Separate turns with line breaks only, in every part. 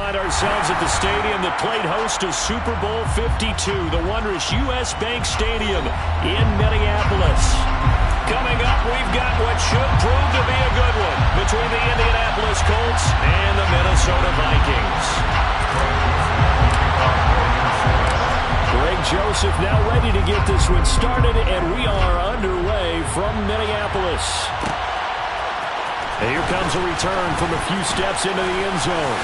find ourselves at the stadium that played host to Super Bowl 52, the wondrous U.S. Bank Stadium in Minneapolis. Coming up, we've got what should prove to be a good one between the Indianapolis Colts and the Minnesota Vikings. Greg Joseph now ready to get this one started, and we are underway from Minneapolis. And here comes a return from a few steps into the end zone.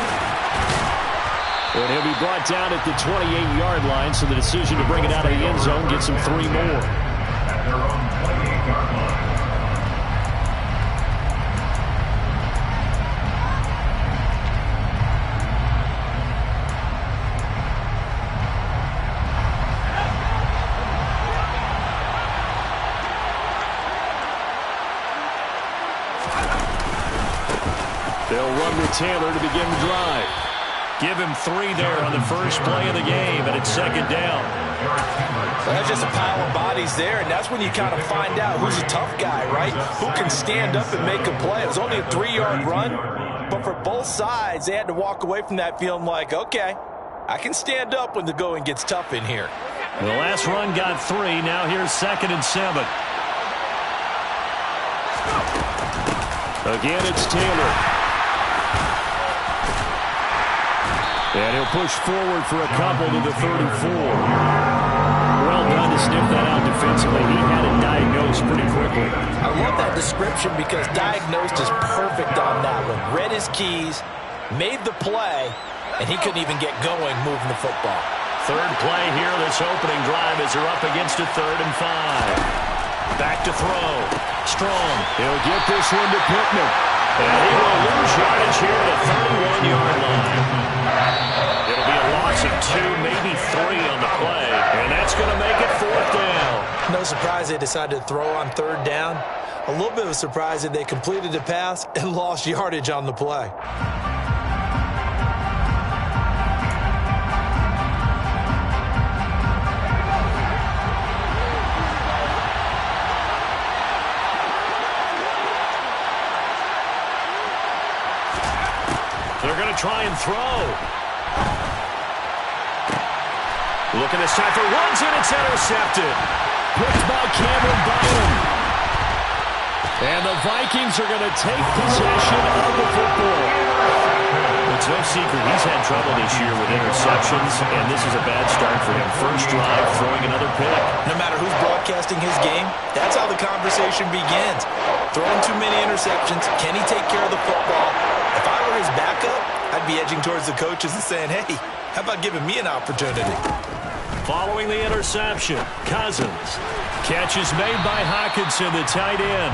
And he'll be brought down at the 28-yard line, so the decision to bring it out of the end zone gets him 3 more. They'll run with Taylor to begin the drive. Give him 3 there on the first play of the game, and it's second down.
Well, that's just a pile of bodies there, and that's when you kind of find out who's a tough guy, right? Who can stand up and make a play. It was only a 3-yard run, but for both sides, they had to walk away from that feeling like, okay, I can stand up when the going gets tough in here.
The last run got 3. Now here's 2nd and 7. Again, it's Taylor. And he'll push forward for a couple to the 34. Well done to sniff that out defensively. He had it diagnosed pretty quickly.
I love that description because diagnosed is perfect on that one. Read his keys, made the play, and he couldn't even get going moving the football.
Third play here, this opening drive as they're up against a 3rd and 5. Back to throw. Strong. He'll get this one to Pittman. And he will lose yardage here at the 31-yard line. It'll be a loss of 2, maybe 3 on the play. And that's going to make it 4th down.
No surprise they decided to throw on 3rd down. A little bit of a surprise that they completed the pass and lost yardage on the play.
They're going to try and throw. Looking this time for runs, and it's intercepted. Picked by Cameron Byron. And the Vikings are going to take possession of the football. It's no secret he's had trouble this year with interceptions, and this is a bad start for him. First drive, throwing another pick.
No matter who's broadcasting his game, that's how the conversation begins. Throwing too many interceptions, can he take care of the football? If I were his backup, I'd be edging towards the coaches and saying, hey, how about giving me an opportunity?
Following the interception, Cousins. Catch is made by Hockenson, the tight end.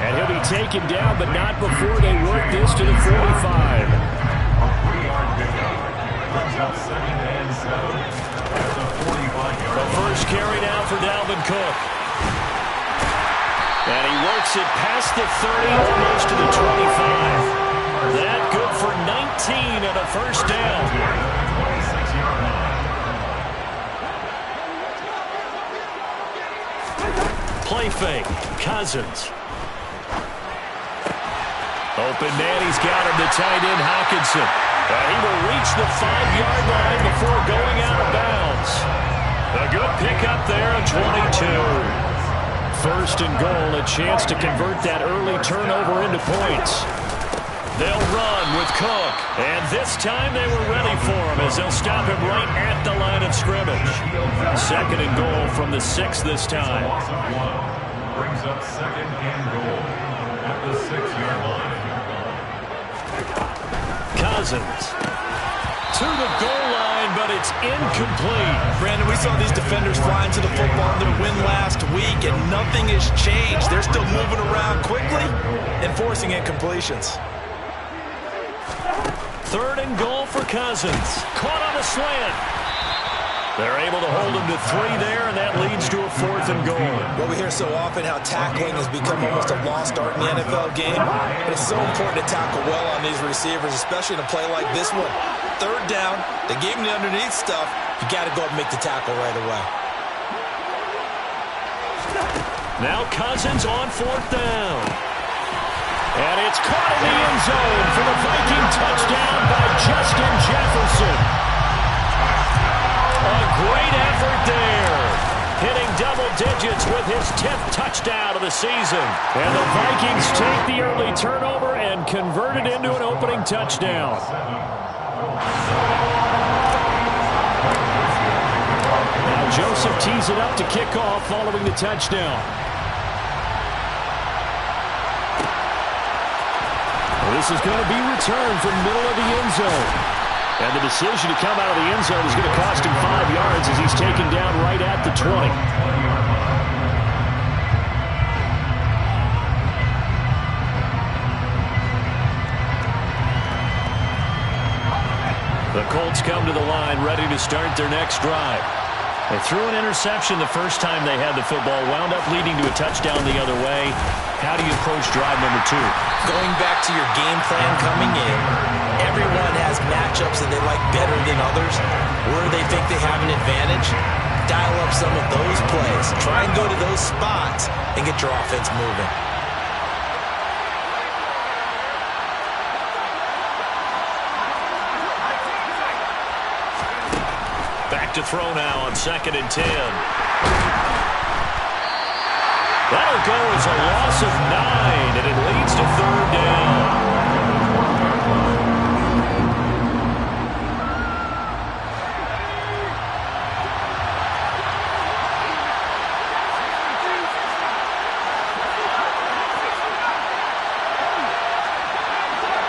And he'll be taken down, but not before they work this to the 45. The first carry now for Dalvin Cook. And he works it past the 30, almost to the 25. That good for 19 and a first down. Play fake. Cousins. Open man, he's got him, the tight end Hockenson. He will reach the 5-yard line before going out of bounds. A good pickup there at 22. First and goal, a chance to convert that early turnover into points. They'll run with Cook, and this time they were ready for him as they'll stop him right at the line of scrimmage. 2nd and goal from the 6 this time.
Brings up 2nd and goal at the 6-yard line.
Cousins to the goal line, but it's incomplete.
Brandon, we saw these defenders flying to the football in their win last week, and nothing has changed. They're still moving around quickly and forcing incompletions.
3rd and goal for Cousins. Caught on a slant. They're able to hold him to 3 there, and that leads to a 4th and goal.
Well, we hear so often how tackling has become almost a lost art in the NFL game. And it's so important to tackle well on these receivers, especially in a play like this one. 3rd down, they gave him the underneath stuff. You got to go and make the tackle right away.
Now Cousins on 4th down. And it's caught in the end zone for the Viking touchdown by just Justin Jefferson. A great effort there. Hitting double digits with his 10th touchdown of the season. And the Vikings take the early turnover and convert it into an opening touchdown. Now Joseph tees it up to kick off following the touchdown. This is going to be returned from middle of the end zone. And the decision to come out of the end zone is going to cost him 5 yards as he's taken down right at the 20. The Colts come to the line ready to start their next drive. They threw an interception the first time they had the football, wound up leading to a touchdown the other way. How do you approach drive number 2?
Going back to your game plan coming in, everyone has matchups that they like better than others, where they think they have an advantage. Dial up some of those plays. Try and go to those spots and get your offense moving.
Back to throw now on 2nd and 10. That'll go as a loss of 9, and it leads to 3rd down.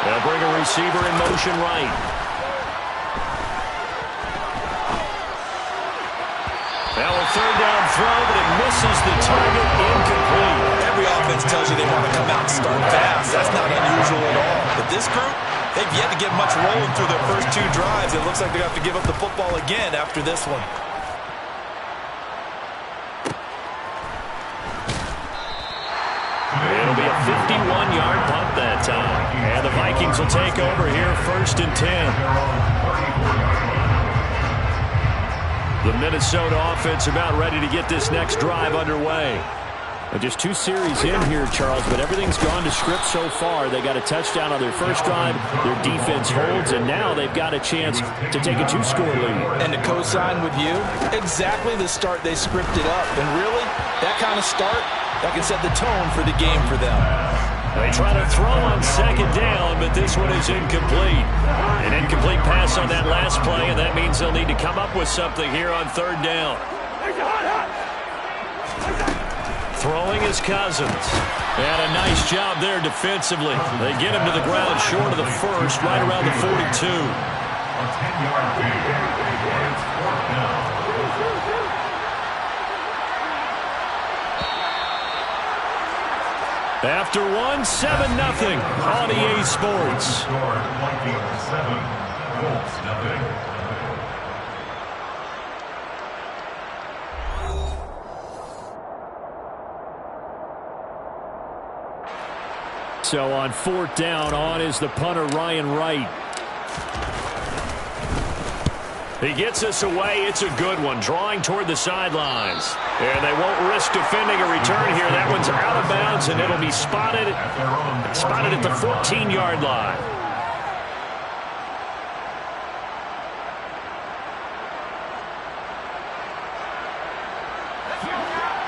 They'll bring a receiver in motion right. Now a 3rd down throw, but it misses the target, incomplete.
Every offense tells you they want to come out and start fast. That's not unusual at all. But this group, they've yet to get much rolling through their first 2 drives. It looks like they have to give up the football again after this one.
It'll be a 51-yard punt that time. And the Vikings will take over here 1st and 10. The Minnesota offense about ready to get this next drive underway. Just 2 series in here, Charles, but everything's gone to script so far. They got a touchdown on their first drive. Their defense holds, and now they've got a chance to take a 2-score lead.
And to co-sign with you, exactly the start they scripted up. And really, that kind of start, that can set the tone for the game for them.
They try to throw on 2nd down, but this one is incomplete. An incomplete pass on that last play, and that means they'll need to come up with something here on 3rd down. Throwing is Cousins. And a nice job there defensively. They get him to the ground short of the first, right around the 42.
A 10-yard gain. It's 4th down.
After 1, 7-0 on EA Sports.
Vikings 7, Colts 0.
So on 4th down, on is the punter Ryan Wright. He gets us away. It's a good one, drawing toward the sidelines. And they won't risk defending a return here. That one's out of bounds, and it'll be spotted at the 14-yard line.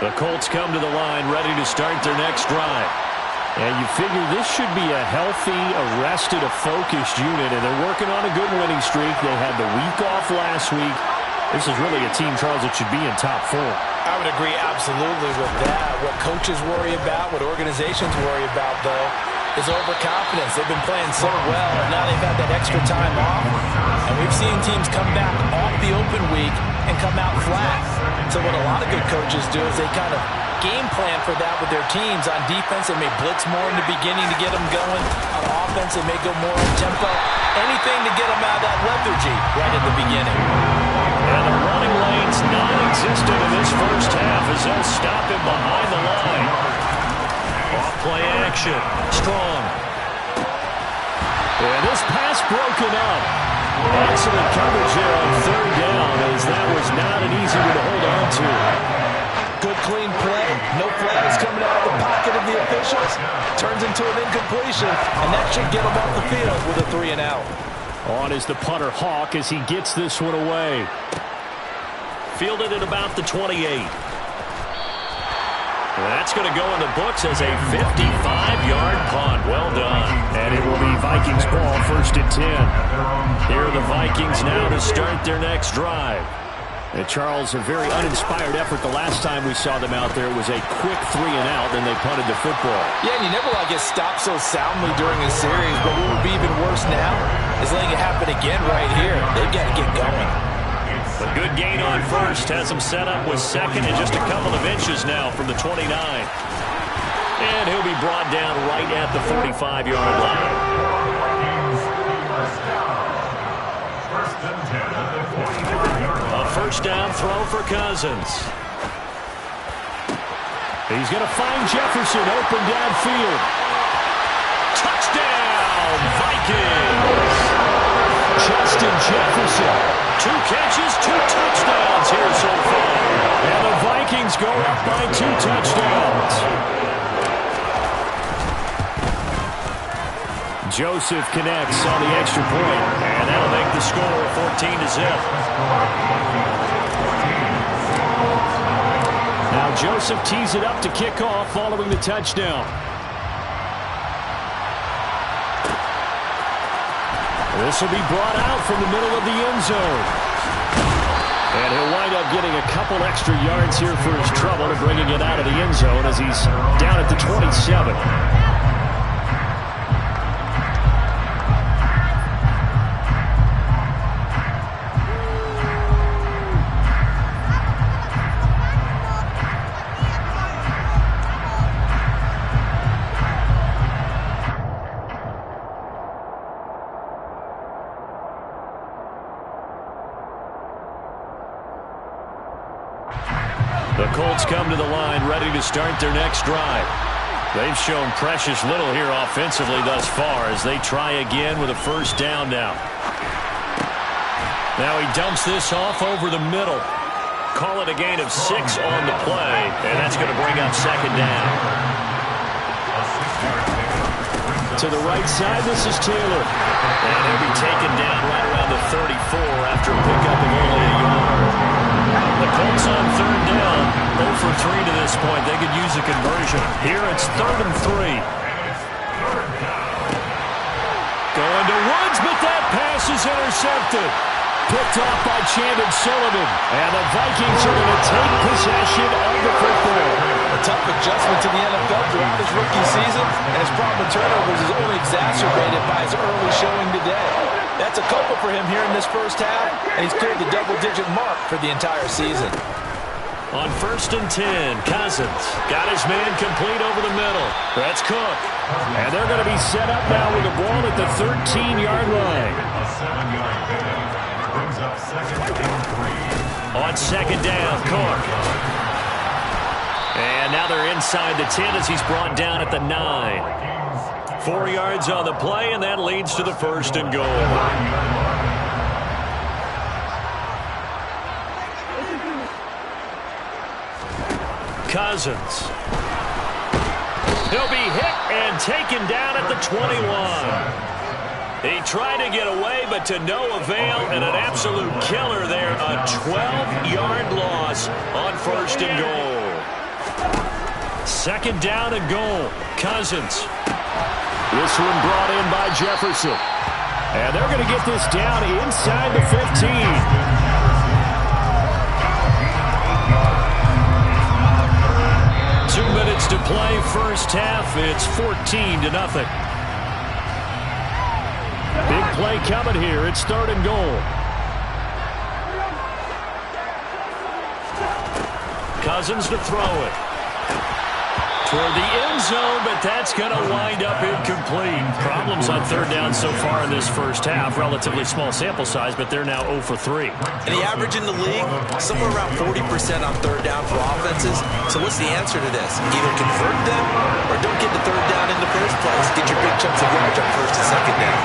The Colts come to the line, ready to start their next drive. And you figure this should be a healthy, arrested, a focused unit, and they're working on a good winning streak. They had the week off last week. This is really a team, Charles, that should be in top 4.
I would agree absolutely with that. What coaches worry about, what organizations worry about, though, is overconfidence. They've been playing so well, and now they've had that extra time off. And we've seen teams come back off the open week and come out flat. So what a lot of good coaches do is they kind of game plan for that with their teams. On defense, they may blitz more in the beginning to get them going. On offense, they may go more on tempo. Anything to get them out of that lethargy right at the beginning.
And the running lane's non-existent in this first half as they'll stop him behind the line. Off-play action. Strong. And this pass broken up. Excellent coverage there on 3rd down as that was not an easy one to hold on to.
Good clean play. No flags coming out of the pocket of the officials. Turns into an incompletion, and that should get them off the field with a 3-and-out.
On is the punter Hawk as he gets this one away. Fielded at about the 28. That's going to go in the books as a 55-yard punt. Well done. And it will be Vikings ball, 1st and 10. Here are the Vikings now to start their next drive. And Charles, a very uninspired effort the last time we saw them out there. It was a quick 3 and out, then they punted the football.
Yeah, and you never want to get stopped so soundly during a series, but what would be even worse now is letting it happen again right here. They've got to get going.
A good gain on first has him set up with second and just a couple of inches now from the 29. And he'll be brought down right at the 45-yard line. A first down throw for Cousins. He's going to find Jefferson open downfield. Touchdown, Vikings! Justin Jefferson. 2 catches, 2 touchdowns here so far. And the Vikings go up by 2 touchdowns. Joseph connects on the extra point, and that'll make the score 14-0. Now Joseph tees it up to kick off following the touchdown. This will be brought out from the middle of the end zone. And he'll wind up getting a couple extra yards here for his trouble and bringing it out of the end zone as he's down at the 27. The Colts come to the line ready to start their next drive. They've shown precious little here offensively thus far as they try again with a first down now. Now he dumps this off over the middle. Call it a gain of 6 on the play, and that's going to bring up second down. To the right side, this is Taylor. And he'll be taken down right around the 34 after a pickup of only a yard. The Colts on third down, 0 for 3 to this point. They could use a conversion. Here it's 3rd and 3. Going to Woods, but that pass is intercepted. Picked off by Chandon Sullivan. And the Vikings are going to take possession of the football.
A tough adjustment to the NFL throughout his rookie season, and his problem with turnovers is only exacerbated by his early showing today. That's a couple for him here in this first half, and he's cleared the double-digit mark for the entire season.
On 1st and 10, Cousins got his man complete over the middle. That's Cook. And they're going to be set up now with the ball at the 13-yard line.
A 7-yard pickup brings up 2nd and 3.
On 2nd down, Cook. And now they're inside the 10 as he's brought down at the 9. 4 yards on the play, and that leads to the 1st and goal. Cousins. He'll be hit and taken down at the 21. He tried to get away, but to no avail, and an absolute killer there. A 12-yard loss on 1st and goal. 2nd down and goal. Cousins. This one brought in by Jefferson. And they're going to get this down inside the 15. 2 minutes to play first half. It's 14-0. Big play coming here. It's 3rd and goal. Cousins to throw it. Toward the end zone, but that's going to wind up incomplete. Problems on 3rd down so far in this first half. Relatively small sample size, but they're now 0 for 3.
And the average in the league, somewhere around 40% on 3rd down for offenses. So what's the answer to this? Either convert them or don't get the 3rd down in the first place. Get your big chunks of yardage on 1st and 2nd down.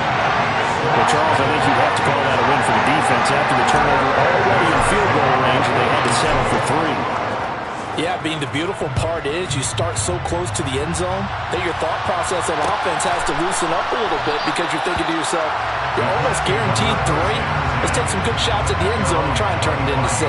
Well, Charles, I think you'd have to call that a win for the defense after the turnover already in field goal range, and they had to settle for 3.
Yeah, Bean, the beautiful part is you start so close to the end zone that your thought process on offense has to loosen up a little bit because you're thinking to yourself, you're almost guaranteed 3. Let's take some good shots at the end zone and try and turn it into 6.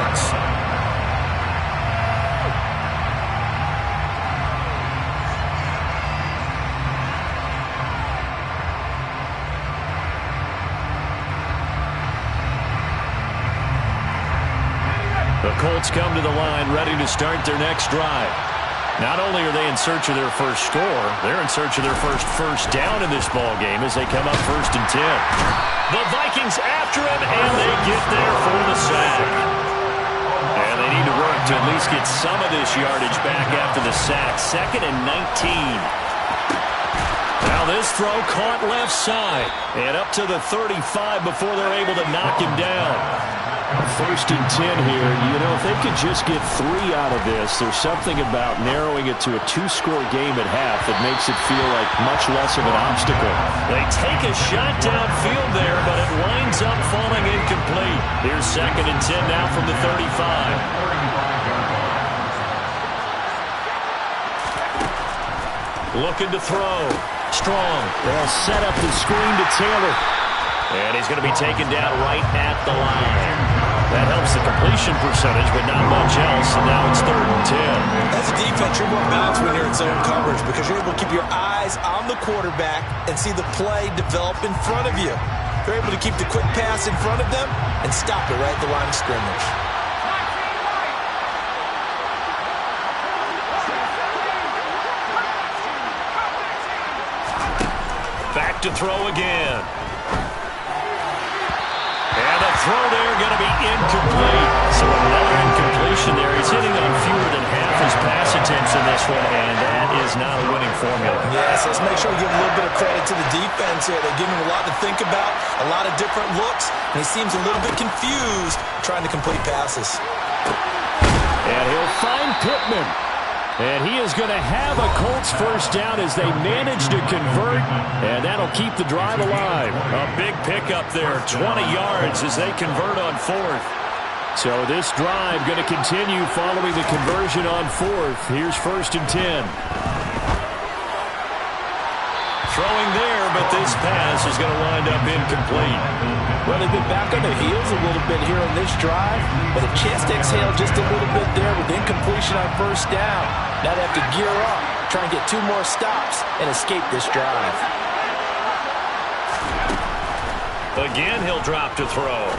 The Colts come to the line ready to start their next drive. Not only are they in search of their first score, they're in search of their first down in this ball game as they come up 1st and 10. The Vikings after him, and they get there for the sack. And they need to work to at least get some of this yardage back after the sack. 2nd and 19. Now this throw caught left side and up to the 35 before they're able to knock him down. 1st and 10 here. You know, if they could just get 3 out of this, there's something about narrowing it to a 2-score game at half that makes it feel like much less of an obstacle. They take a shot downfield there, but it winds up falling incomplete. Here's 2nd and 10 now from the 35. Looking to throw. Strong. They'll set up the screen to Taylor. And he's going to be taken down right at the line. That helps the completion percentage, but not much else. And now it's 3rd and 10.
As a defense, you're more balanced when you're in zone coverage because you're able to keep your eyes on the quarterback and see the play develop in front of you. They're able to keep the quick pass in front of them and stop it right at the line of scrimmage.
Back to throw again. And the throw there going to be incomplete. So another incompletion there. He's hitting on fewer than half his pass attempts in this one, and that is not a winning formula.
Yes, let's make sure we give a little bit of credit to the defense here. They give him a lot to think about, a lot of different looks, and he seems a little bit confused trying to complete passes.
And he'll find Pittman. And he is going to have a Colts first down as they manage to convert, and that'll keep the drive alive. A big pickup there, 20 yards as they convert on 4th. So this drive going to continue following the conversion on 4th. Here's 1st and 10. Throwing there, but this pass is going to wind up incomplete.
Well, they've been back on their heels a little bit here on this drive, but a chance to exhale just a little bit there with incompletion on 1st down. Now they have to gear up, try and get 2 more stops, and escape this drive.
Again, he'll drop to throw.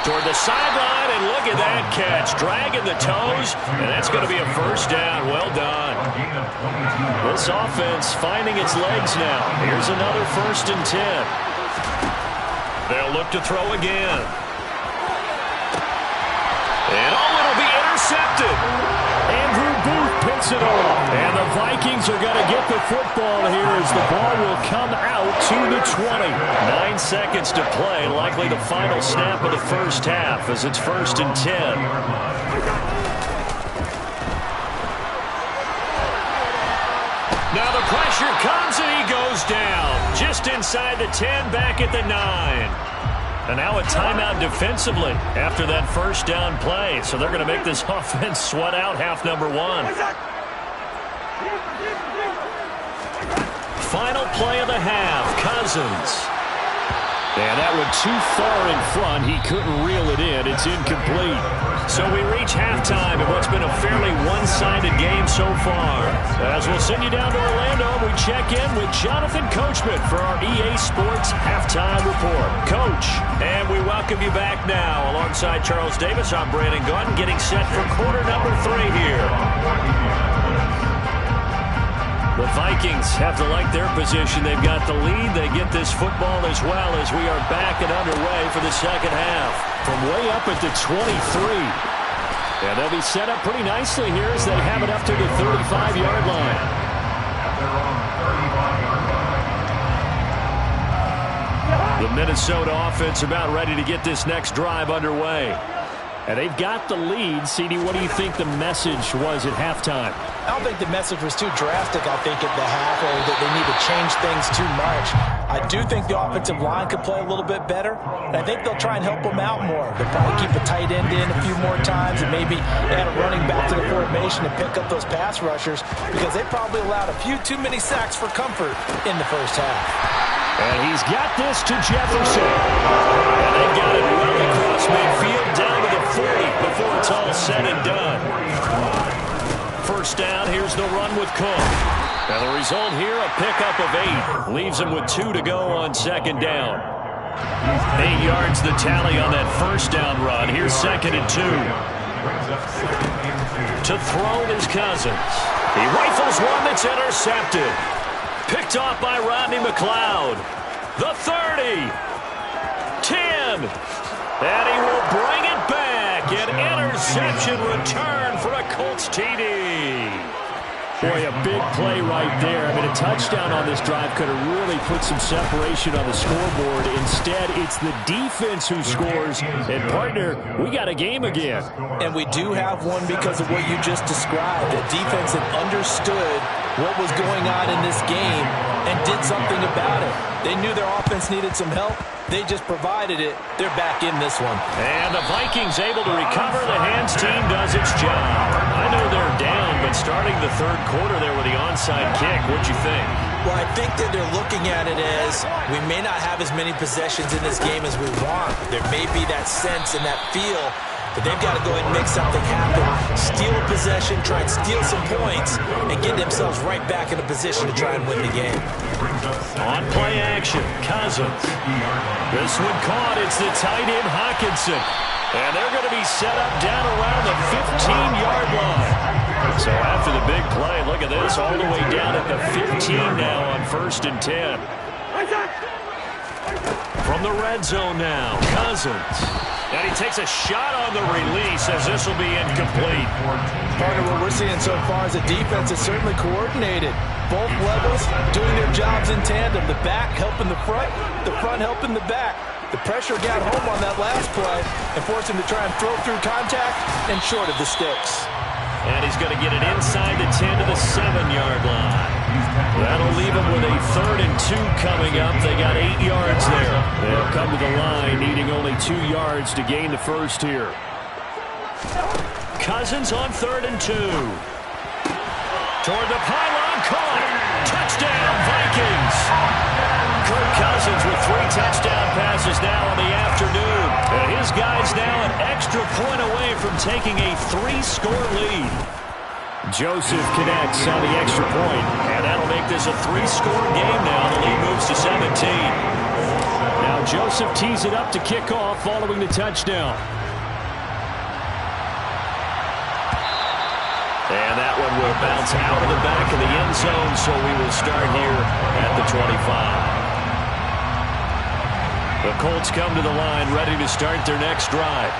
Toward the sideline, and look at that catch. Dragging the toes, and that's going to be a first down. Well done. This offense finding its legs now. Here's another 1st and 10. They'll look to throw again. And it'll be intercepted. Andrew Booth picks it off. And the Vikings are going to get the football here as the ball will come out to the 20. 9 seconds to play. Likely the final snap of the first half as it's 1st and 10. Now the pressure comes and he goes down. Just inside the 10, back at the 9. And now a timeout defensively after that first down play. So they're going to make this offense sweat out half number 1. Final play of the half, Cousins. And that one too far in front. He couldn't reel it in. It's incomplete. So we reach halftime in what's been a fairly one-sided game so far. As we'll send you down to Orlando, we check in with Jonathan Coachman for our EA Sports Halftime Report. Coach, and we welcome you back now. Alongside Charles Davis, I'm Brandon Gaudin, getting set for quarter number 3 here. The Vikings have to like their position. They've got the lead. They get this football as well as we are back and underway for the second half. From way up at the 23. And they'll be set up pretty nicely here as they have it up to the 35-yard line. The Minnesota offense about ready to get this next drive underway. And they've got the lead. CD, what do you think the message was at halftime?
I don't think the message was too drastic, I think, at the half, or that they need to change things too much. I do think the offensive line could play a little bit better, and I think they'll try and help them out more. They'll probably keep a tight end in a few more times and maybe add a running back to the formation and pick up those pass rushers, because they probably allowed a few too many sacks for comfort in the first half.
And he's got this to Jefferson. And they got it well across midfield down to the 40 before it's all said and done. First down, here's the run with Cook. And the result here, a pickup of 8. Leaves him with 2 to go on second down. 8 yards the tally on that first down run. Here's second and 2. To throw is Cousins. He rifles one that's intercepted. Picked off by Rodney McLeod. The 30. 10. And he will bring it back. An interception return for a Colts TD. Boy, a big play right there. I mean, a touchdown on this drive could have really put some separation on the scoreboard. Instead, it's the defense who scores. And, partner, we got a game again.
And we do have one because of what you just described. The defense had understood what was going on in this game and did something about it. They knew their offense needed some help. They just provided it. They're back in this one.
And the Vikings able to recover. The hands team does its job. I know they're down, but starting the third quarter there with the onside kick, what'd you think?
Well, I think that they're looking at it as we may not have as many possessions in this game as we want. There may be that sense and that feel, but they've got to go ahead and make something happen. Steal a possession, try and steal some points, and get themselves right back in a position to try and win the game.
On play action, Cousins. This one caught. It's the tight end Hawkinson. And they're going to be set up down around the 15-yard line. So after the big play, look at this, all the way down at the 15 now on 1st and 10. From the red zone now, Cousins. And he takes a shot on the release as this will be incomplete.
Partner, what we're seeing so far is the defense is certainly coordinated. Both levels doing their jobs in tandem. The back helping the front helping the back. The pressure got home on that last play and forced him to try and throw through contact and short of the sticks.
And he's going to get it inside the 10 to the 7-yard line. That'll leave him with a 3rd and 2 coming up. They got 8 yards there. They'll come to the line, needing only 2 yards to gain the first here. Cousins on 3rd and 2. Toward the pylon, caught. Touchdown, Vikings. Kirk Cousins with 3 touchdown passes now in the afternoon. And his guys now an extra point away from taking a 3-score lead. Joseph connects on the extra point, and that'll make this a 3-score game now. The lead moves to 17. Now Joseph tees it up to kick off following the touchdown. And that one will bounce out of the back of the end zone, so we will start here at the 25. The Colts come to the line ready to start their next drive.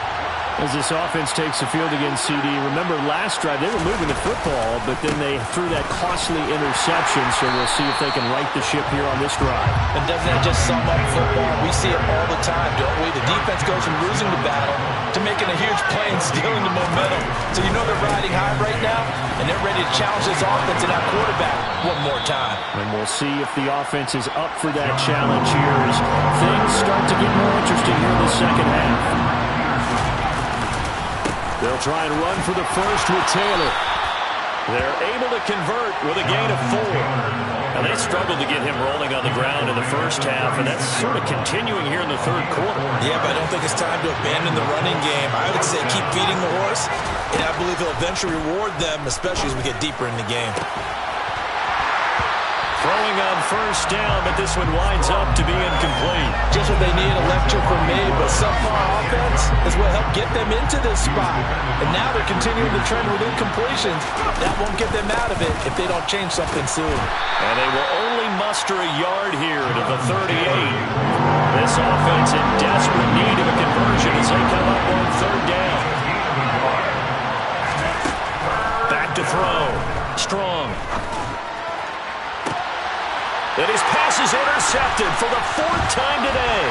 As this offense takes the field against CD, remember last drive they were moving the football, but then they threw that costly interception, so we'll see if they can right the ship here on this drive.
And doesn't that just sum up football? We see it all the time, don't we? The defense goes from losing the battle to making a huge play and stealing the momentum. So you know they're riding high right now, and they're ready to challenge this offense and that quarterback one more time.
And we'll see if the offense is up for that challenge here as things start to get more interesting here in the second half. They'll try and run for the first with Taylor. They're able to convert with a gain of 4. And they struggled to get him rolling on the ground in the first half, and that's sort of continuing here in the third quarter.
Yeah, but I don't think it's time to abandon the running game. I would say keep feeding the horse, and I believe he'll eventually reward them, especially as we get deeper in the game.
Throwing on first down, but this one winds up to be incomplete.
Just what they need, a lecture from me, but subpar offense is what helped get them into this spot. And now they're continuing the trend with incompletions. That won't get them out of it if they don't change something soon.
And they will only muster a yard here to the 38. This offense in desperate need of a conversion as they come up on 3rd down. Back to throw. Strong. And his pass is intercepted for the 4th time today.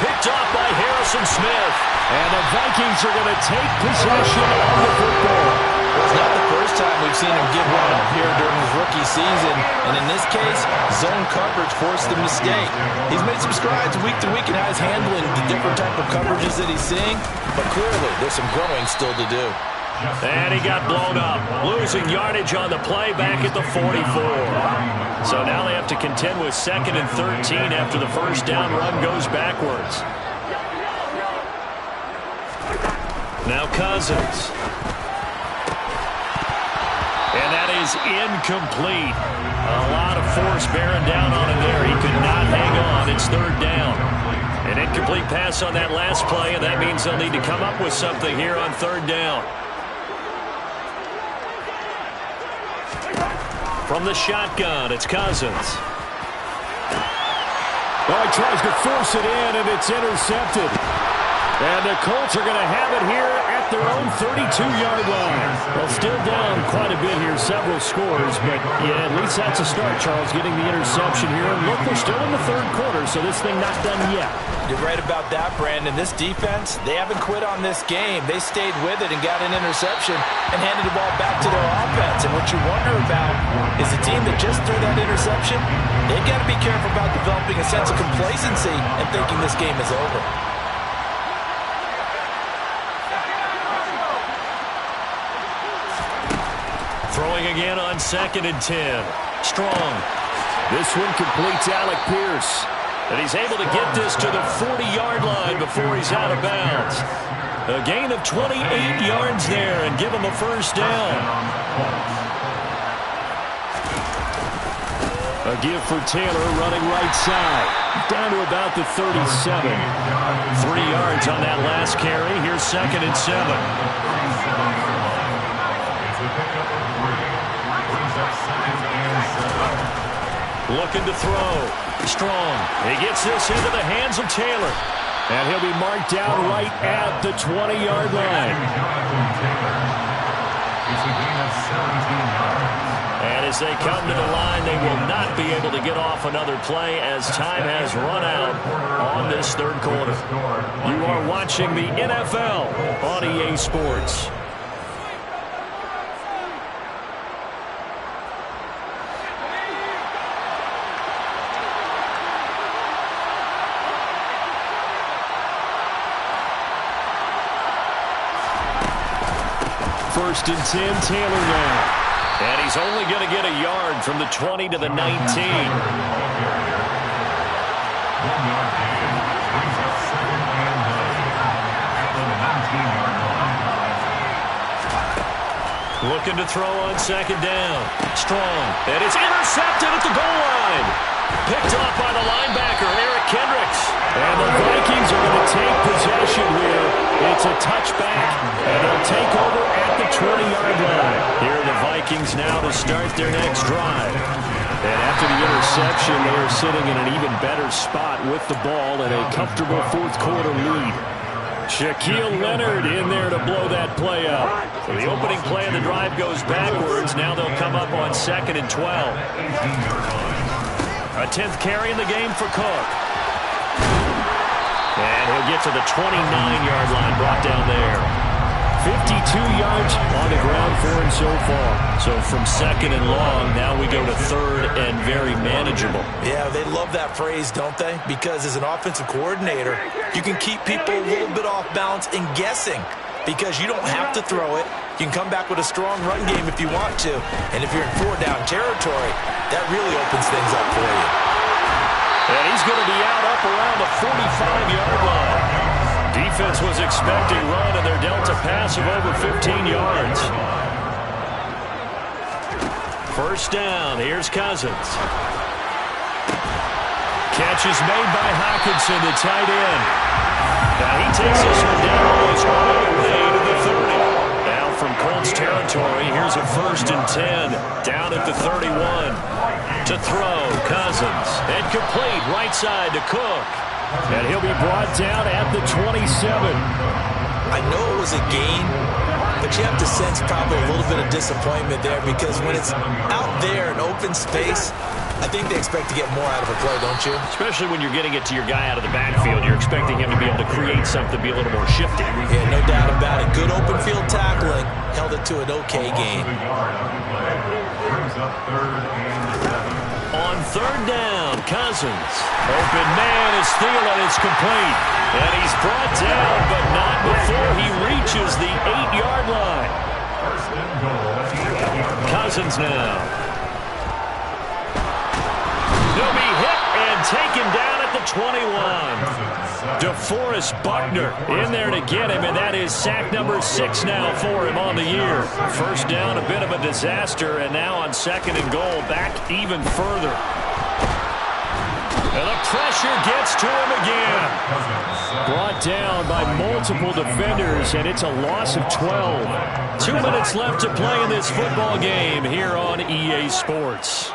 Picked off by Harrison Smith.
And the Vikings are going to take possession of the football.
It's not the first time we've seen him give one up here during his rookie season. And in this case, zone coverage forced him to stay. He's made some strides week to week in how he's handling the different type of coverages that he's seeing. But clearly, there's some growing still to do.
And he got blown up, losing yardage on the play back at the 44. So now they have to contend with 2nd and 13 after the first down run goes backwards. Now Cousins. And that is incomplete. A lot of force bearing down on him there. He could not hang on. It's 3rd down. An incomplete pass on that last play, and that means they'll need to come up with something here on 3rd down. From the shotgun, it's Cousins.
Well, he tries to force it in, and it's intercepted. And the Colts are going to have it here at their own 32-yard line. Well, still down quite a bit here, several scores, but yeah, at least that's a start, Charles, getting the interception here. And look, we're still in the 3rd quarter, so this thing not done yet.
You're right about that, Brandon. This defense, they haven't quit on this game. They stayed with it and got an interception and handed the ball back to their offense. And what you wonder about is a team that just threw that interception, they've got to be careful about developing a sense of complacency and thinking this game is over.
Throwing again on 2nd and 10. Strong.
This one completes Alec Pierce.
And he's able to get this to the 40-yard line before he's out of bounds. A gain of 28 yards there and give him a first down.
A give for Taylor running right side. Down to about the 37.
3 yards on that last carry. Here's 2nd and 7. Looking to throw. Strong. He gets this into the hands of Taylor.
And he'll be marked down right at the 20-yard line.
And as they come to the line, they will not be able to get off another play as time has run out on this 3rd quarter. You are watching the NFL on EA Sports.
First and 10, Taylor now.
And he's only going to get a yard from the 20 to the 19. Looking to throw on 2nd down. Strong. And it's intercepted at the goal line. Picked off by the linebacker, Eric Kendricks.
And the Vikings are going to take possession here. It's a touchback, and they'll take over at the 20-yard line.
Here are the Vikings now to start their next drive.
And after the interception, they are sitting in an even better spot with the ball and a comfortable 4th quarter lead.
Shaquille Leonard in there to blow that play up. So the opening play of the drive goes backwards. Now they'll come up on 2nd and 12. A 10th carry in the game for Cook. And he'll get to the 29-yard line, brought down there.
52 yards on the ground for him so far.
So from 2nd and long, now we go to 3rd and very manageable.
Yeah, they love that phrase, don't they? Because as an offensive coordinator, you can keep people a little bit off balance and guessing because you don't have to throw it. You can come back with a strong run game if you want to. And if you're in 4-down territory, that really opens things up for you.
And he's going to be out up around the 45-yard line. Defense was expecting run, and they're dealt a pass of over 15 yards. First down. Here's Cousins. Catch is made by Hockenson, the tight end. Now he takes this one down almost all the way to the 30. Now from Colts territory, here's a 1st and 10. Down at the 31. To throw, Cousins. And complete, right side to Cook.
And he'll be brought down at the 27.
I know it was a gain, but you have to sense probably a little bit of disappointment there because when it's out there in open space, I think they expect to get more out of a play, don't you?
Especially when you're getting it to your guy out of the backfield. You're expecting him to be able to create something, be a little more shifty.
Yeah, no doubt about it. Good open field tackling. Held it to an okay gain.
On third down, Cousins. Open man is Thielen. It's complete. And he's brought down, but not before he reaches the 8-yard line. Cousins now. He'll be hit and taken down at the 21. DeForest Buckner in there to get him, and that is sack number 6 now for him on the year. First down, a bit of a disaster, and now on second and goal, back even further. And the pressure gets to him again. Brought down by multiple defenders, and it's a loss of 12. 2 minutes left to play in this football game here on EA Sports.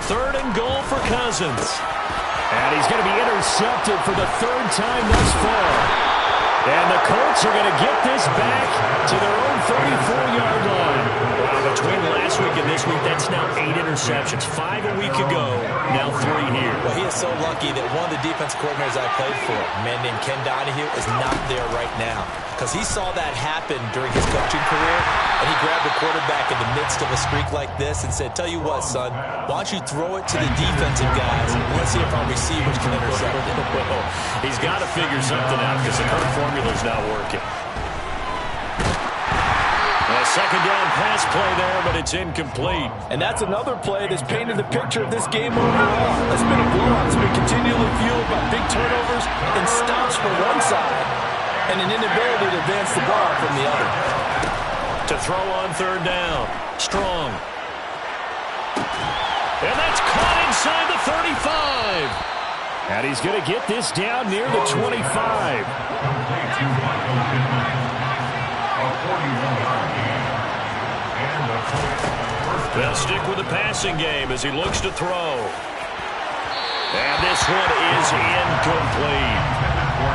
Third and goal for Cousins. And he's going to be intercepted for the 3rd time thus far. And the Colts are going to get this back to their own 34-yard line. Wow, between last week and this week, that's now 8 interceptions. 5 a week ago, now 3 here.
Well, he is so lucky that one of the defense coordinators I played for, a man named Ken Donahue, is not there right now. Because he saw that happen during his coaching career, and he grabbed the quarterback in the midst of a streak like this and said, tell you what, son, why don't you throw it to the defensive guys, and let's see if our receivers can intercept it.
He's got to figure something out because the current formula's not working. A second down pass play there, but it's incomplete.
And that's another play that's painted the picture of this game overall. It's been a blowout. It's been continually fueled by big turnovers and stops from one side and an inability to advance the ball from the other.
To throw on third down. Strong. And that's caught inside the 35.
And he's going to get this down near the 25.
They'll stick with the passing game as he looks to throw. And this one is incomplete.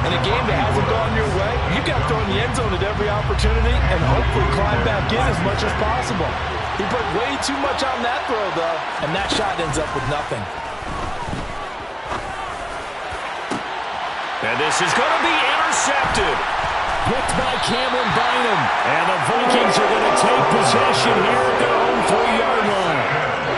In a game that hasn't gone your way, you've got to throw in the end zone at every opportunity and hopefully climb back in as much as possible. He put way too much on that throw, though, and that shot ends up with nothing.
And this is going to be intercepted.
Picked by Cameron Bynum. And the Vikings are going to take possession here at their own 3-yard line.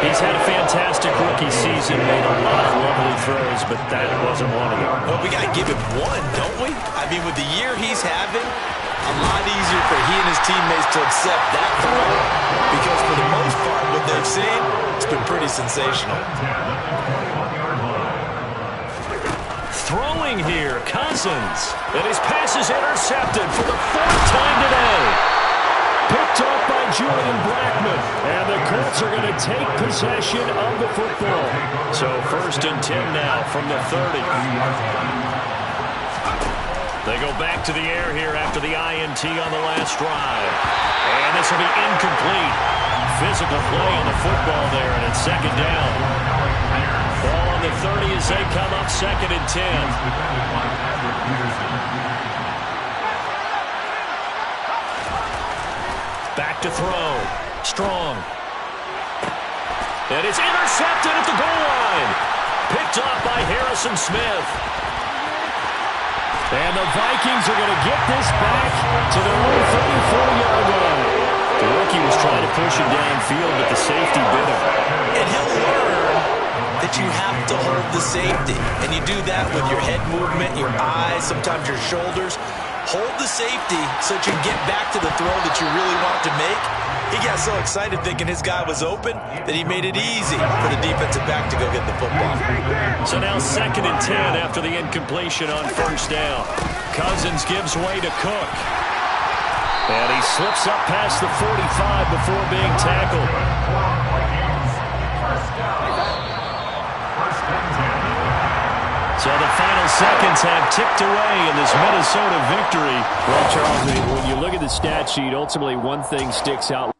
He's had a fantastic rookie season, made a lot of lovely throws, but that wasn't one of them.
Well, we got to give him one, don't we? I mean, with the year he's having, a lot easier for he and his teammates to accept that throw because for the most part, what they've seen, it's been pretty sensational.
Throwing here, Cousins. And his pass is intercepted for the 4th time today.
Picked off by Julian Blackmon. And the Colts are going to take possession of the football.
So 1st and 10 now from the 30. They go back to the air here after the INT on the last drive. And this will be incomplete. Physical play on the football there, and it's 2nd down. Ball on the 30 as they come up 2nd and 10. Back to throw. Strong. And it's intercepted at the goal line. Picked off by Harrison Smith.
And the Vikings are going to get this back to their own 34-yard line.
The rookie was trying to push him downfield, but the safety bit him.
And he'll learn that you have to hold the safety. And you do that with your head movement, your eyes, sometimes your shoulders. Hold the safety so that you can get back to the throw that you really want to make. He got so excited thinking his guy was open that he made it easy for the defensive back to go get the football.
So now 2nd and 10 after the incompletion on 1st down. Cousins gives way to Cook. And he slips up past the 45 before being tackled. So the final seconds have ticked away in this Minnesota victory.
Well, Charles, when you look at the stat sheet, ultimately one thing sticks out.